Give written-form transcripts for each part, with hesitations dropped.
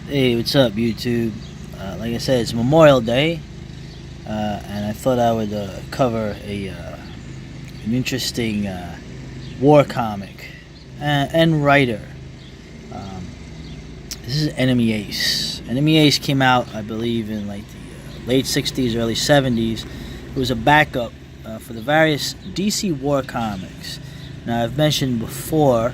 Hey, what's up, YouTube? Like I said, it's Memorial Day, and I thought I would cover an interesting war comic and writer. Um, this is Enemy Ace. Enemy Ace came out, I believe, in like the late '60s, early '70s. It was a backup for the various DC war comics. Now, I've mentioned before,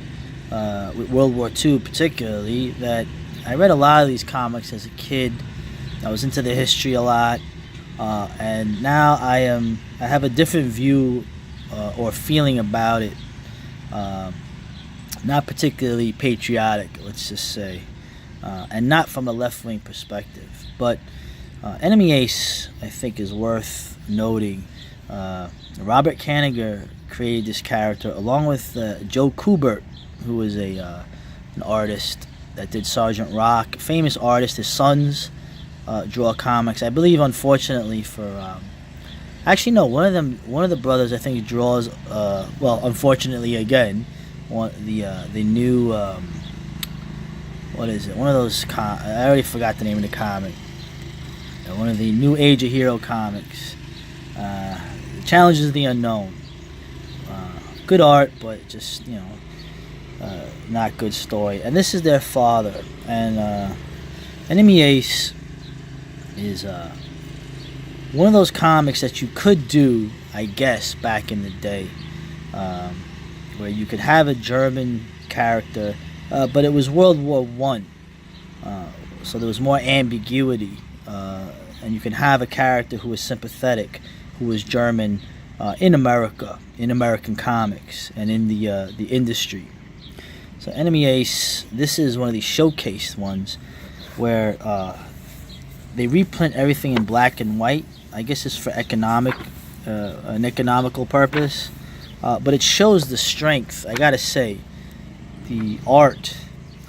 with World War II particularly, that I read a lot of these comics as a kid. I was into the history a lot, and now I have a different view or feeling about it. Not particularly patriotic, let's just say, and not from a left-wing perspective. But Enemy Ace, I think, is worth noting. Robert Kanigher created this character along with Joe Kubert, who was an artist that did Sergeant Rock, famous artist. His sons draw comics. I believe, unfortunately, for actually no, one of the brothers, I think, draws. Well, unfortunately, again, the new what is it? One of those. I already forgot the name of the comic. One of the New Age of Hero comics. Challenges the Unknown. Good art, but just not good story. And this is their father. And Enemy Ace is one of those comics that you could do, I guess, back in the day, where you could have a German character, but it was World War One, so there was more ambiguity, and you can have a character who was sympathetic, who was German, in America, in American comics, and in the industry. So Enemy Ace, this is one of these showcased ones where they reprint everything in black and white. I guess it's for an economical purpose, but it shows the strength. I gotta say, the art.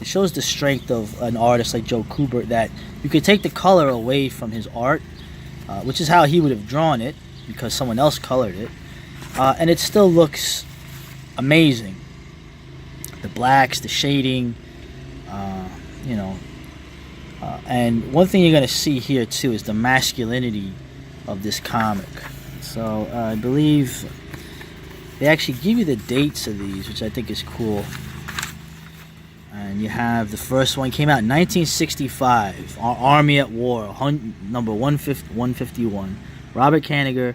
It shows the strength of an artist like Joe Kubert, that you could take the color away from his art, which is how he would have drawn it, because someone else colored it, and it still looks amazing. The blacks, the shading, and one thing you're going to see here too is the masculinity of this comic. So I believe they actually give you the dates of these, which I think is cool. And you have the first one came out in 1965, Army at War, number 151. Robert Kanigher,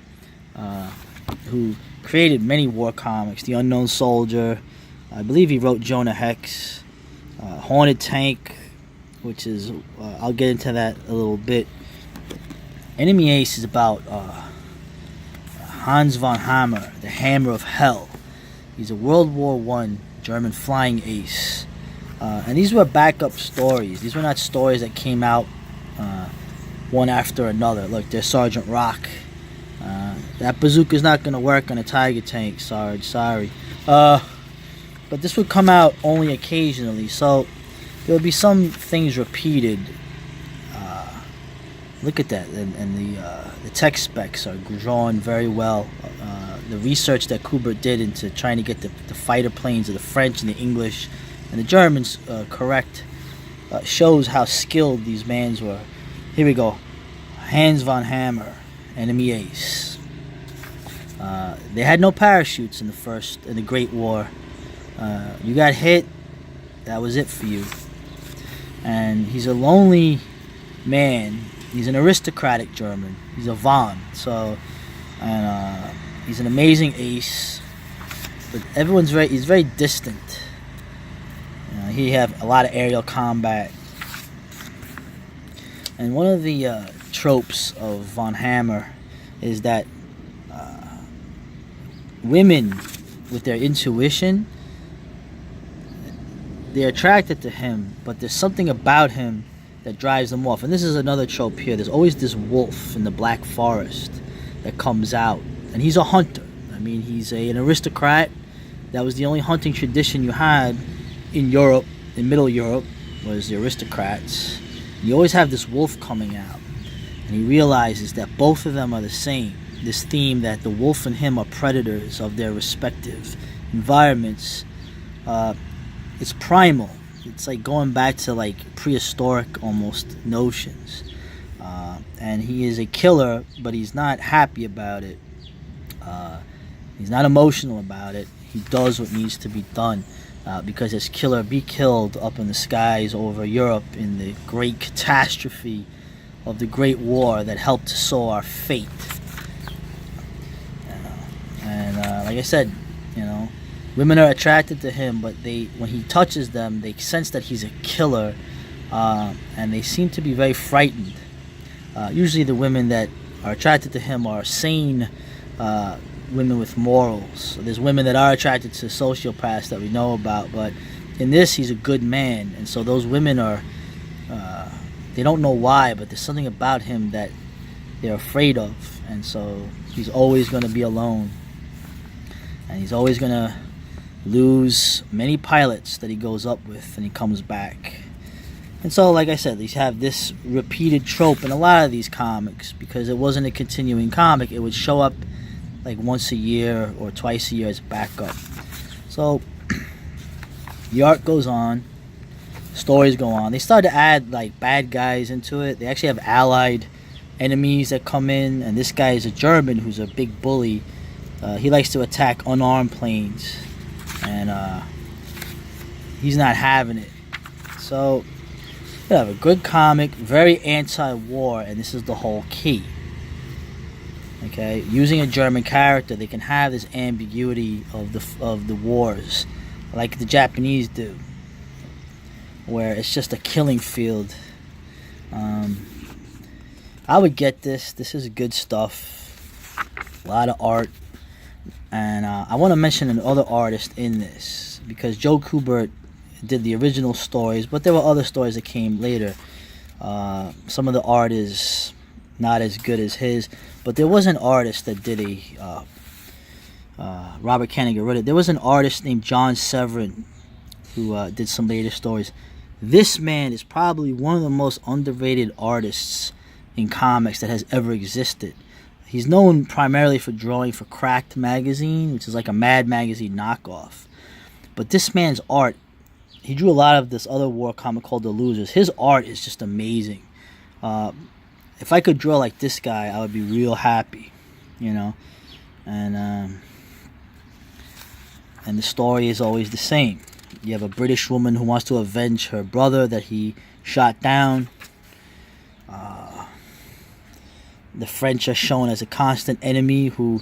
who created many war comics, The Unknown Soldier. I believe he wrote Jonah Hex, Haunted Tank, which is, I'll get into that a little bit. Enemy Ace is about Hans von Hammer, the Hammer of Hell. He's a World War I German flying ace. And these were backup stories. These were not stories that came out one after another. Look, there's Sergeant Rock. That bazooka's not going to work on a Tiger tank, Sarge. Sorry. But this would come out only occasionally, so there would be some things repeated. Look at that, and the text specs are drawn very well. The research that Kubert did into trying to get the fighter planes of the French and the English and the Germans correct shows how skilled these mans were. Here we go. Hans von Hammer, Enemy Ace. They had no parachutes in the Great War. You got hit, that was it for you. And he's a lonely man. He's an aristocratic German. He's a von. So, and he's an amazing ace. But he's very distant. He have a lot of aerial combat. And one of the tropes of von Hammer is that women, with their intuition, they're attracted to him, but there's something about him that drives them off. And this is another trope here. There's always this wolf in the Black Forest that comes out, and he's a hunter. I mean, he's an aristocrat. That was the only hunting tradition you had in Europe, in Middle Europe, was the aristocrats. You always have this wolf coming out, and he realizes that both of them are the same. This theme that the wolf and him are predators of their respective environments. It's primal. it's like going back to like prehistoric almost notions. And he is a killer, but he's not happy about it. He's not emotional about it. He does what needs to be done, because his killer be killed up in the skies over Europe in the great catastrophe of the Great War that helped to sow our fate. And like I said, women are attracted to him, but when he touches them, they sense that he's a killer, and they seem to be very frightened. Usually the women that are attracted to him are sane women with morals. So there's women that are attracted to sociopaths that we know about, but in this, he's a good man, and so those women are, they don't know why, but there's something about him that they're afraid of, and so he's always going to be alone, and he's always going to lose many pilots that he goes up with, and he comes back. And so, like I said, these have this repeated trope in a lot of these comics, because it wasn't a continuing comic. It would show up like once a year or twice a year as backup. So the art goes on, stories go on. They started to add like bad guys into it. They actually have allied enemies that come in, and this guy is a German who's a big bully. He likes to attack unarmed planes, and he's not having it. So you have a good comic, very anti-war, and this is the whole key. Okay, using a German character, they can have this ambiguity of the wars, like the Japanese do, where it's just a killing field. I would get this. This is good stuff. A lot of art, and I want to mention another artist in this, because Joe Kubert did the original stories, but there were other stories that came later. Some of the art is not as good as his, but there was an artist that did Robert Kanigher wrote it. There was an artist named John Severin who did some later stories. This man is probably one of the most underrated artists in comics that has ever existed. He's known primarily for drawing for Cracked magazine, which is like a Mad magazine knockoff. But this man's art, he drew a lot of this other war comic called The Losers. His art is just amazing. If I could draw like this guy, I would be real happy, And the story is always the same. You have a British woman who wants to avenge her brother that he shot down. The French are shown as a constant enemy who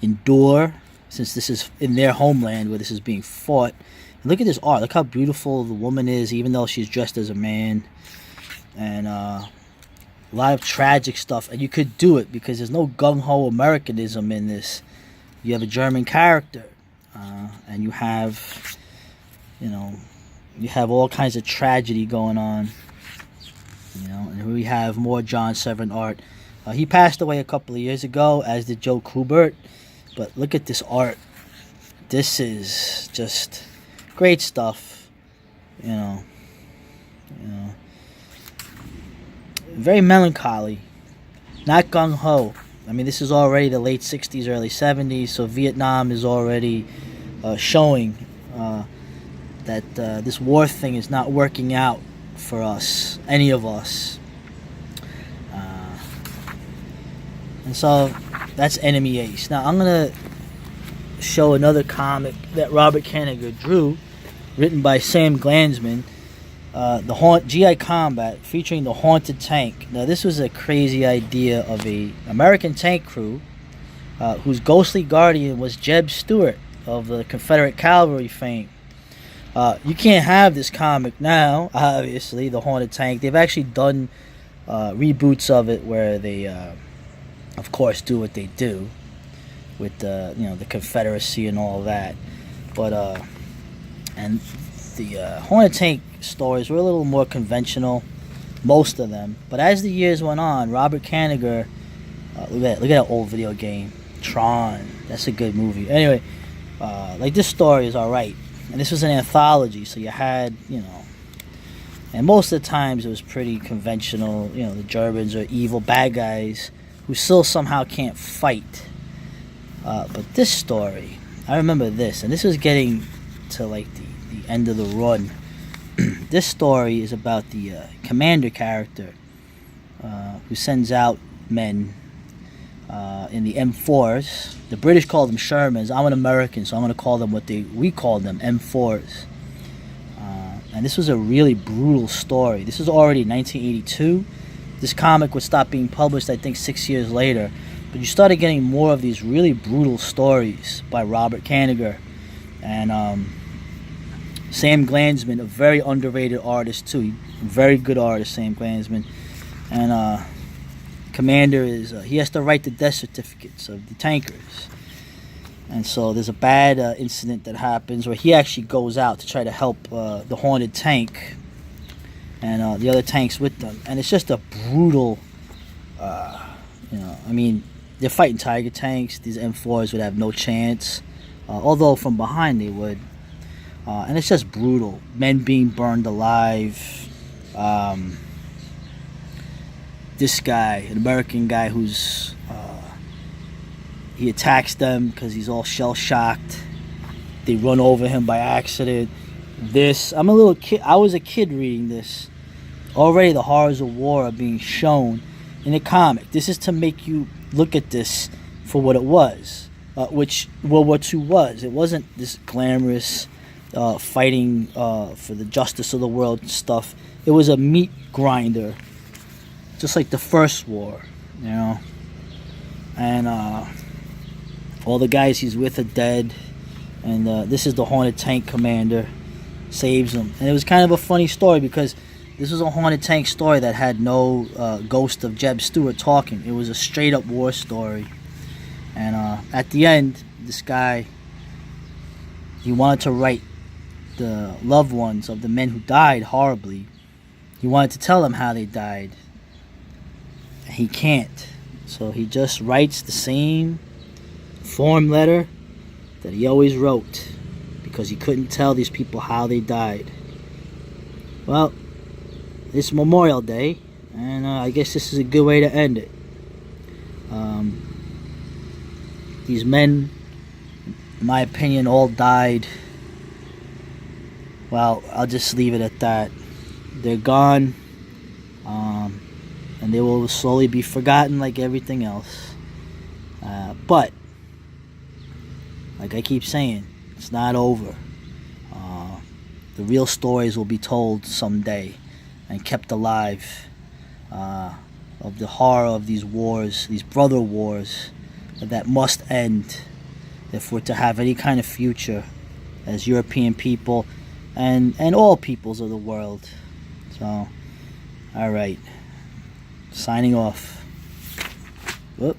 endure, since this is in their homeland where this is being fought. And look at this art. Look how beautiful the woman is, even though she's dressed as a man. And a lot of tragic stuff. And you could do it because there's no gung-ho Americanism in this. You have a German character. And you have, you have all kinds of tragedy going on. And here we have more John Severin art. He passed away a couple of years ago, as did Joe Kubert. But look at this art. This is just great stuff. Very melancholy. Not gung-ho. I mean, this is already the late 60s, early 70s, so Vietnam is already showing that this war thing is not working out for us, any of us. And so that's Enemy Ace. Now I'm going to show another comic that Robert Kanigher drew, written by Sam Glanzman, the GI Combat, featuring the Haunted Tank. Now this was a crazy idea of a American tank crew whose ghostly guardian was Jeb Stuart of the Confederate Cavalry fame. You can't have this comic now, obviously, the Haunted Tank. They've actually done reboots of it where they, of course, do what they do with the Confederacy and all that. But and the Haunted Tank stories were a little more conventional, most of them. But as the years went on, Robert Kanigher, look at that old video game, Tron. That's a good movie. Anyway, like this story is all right. And this was an anthology, so you had, and most of the times it was pretty conventional. The Germans are evil bad guys who still somehow can't fight. But this story, I remember this, and this was getting to like the end of the run. this story is about the Kanigher character who sends out men in the M4s. The British call them Shermans. I'm an American, so I'm going to call them we call them M4s. And this was a really brutal story. This was already 1982. This comic would stop being published, I think, 6 years later. But you started getting more of these really brutal stories by Robert Kanigher. And Sam Glanzman, a very underrated artist too. Very good artist, Sam Glanzman. And Commander he has to write the death certificates of the tankers. And so there's a bad incident that happens where he actually goes out to try to help the Haunted Tank and the other tanks with them. And it's just a brutal, I mean, they're fighting Tiger tanks. These M4s would have no chance, although from behind they would. And it's just brutal. Men being burned alive. This guy, an American guy who's... he attacks them because he's all shell-shocked. They run over him by accident. I'm a little kid. I was a kid reading this. Already the horrors of war are being shown in a comic. This is to make you look at this for what it was, which World War II was. It wasn't this glamorous fighting for the justice of the world stuff. It was a meat grinder, just like the First War, And all the guys he's with are dead, and this is the Haunted Tank commander, saves them. And it was kind of a funny story because this was a Haunted Tank story that had no ghost of Jeb Stewart talking. It was a straight up war story. And at the end, this guy, he wanted to write the loved ones of the men who died horribly. He wanted to tell them how they died. He can't. So he just writes the same form letter that he always wrote because he couldn't tell these people how they died. Well, it's Memorial Day, and I guess this is a good way to end it. These men, in my opinion, all died. Well, I'll just leave it at that. They're gone, and they will slowly be forgotten like everything else. But like I keep saying, it's not over. The real stories will be told someday and kept alive of the horror of these wars, these brother wars that must end if we're to have any kind of future as European people and all peoples of the world. So, all right, signing off. Whoop.